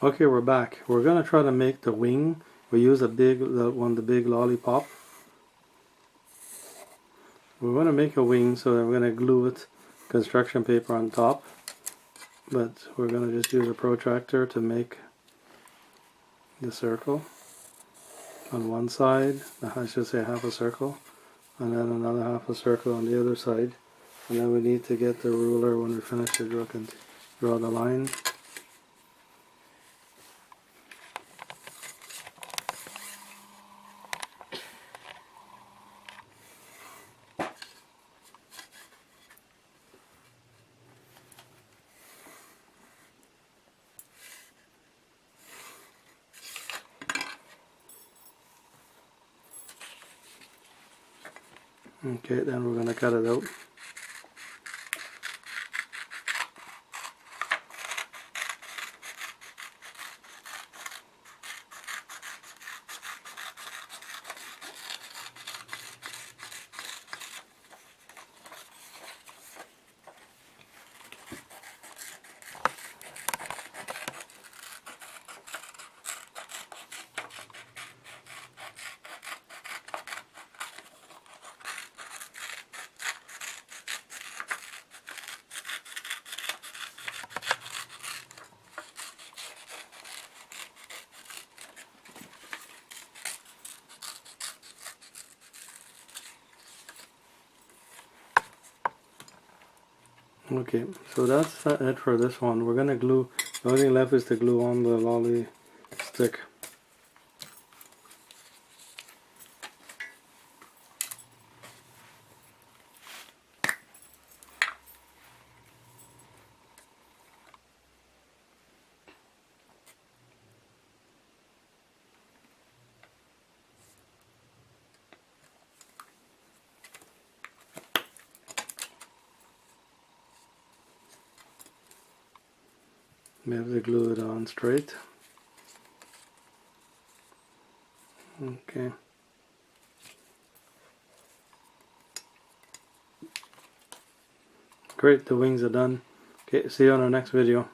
Okay, we're back. We're gonna try to make the wing. We use the big lollipop. We want to make a wing, so we're gonna glue it, construction paper on top. But we're gonna just use a protractor to make the circle on one side. I should say half a circle, and then another half a circle on the other side. And then we need to get the ruler when we finish to draw the line. Okay, then we're going to cut it out. Okay, so that's it for this one. We're gonna glue, the only thing left is to glue on the lolly stick. We have to glue it on straight. Okay. Great, the wings are done. Okay, see you on our next video.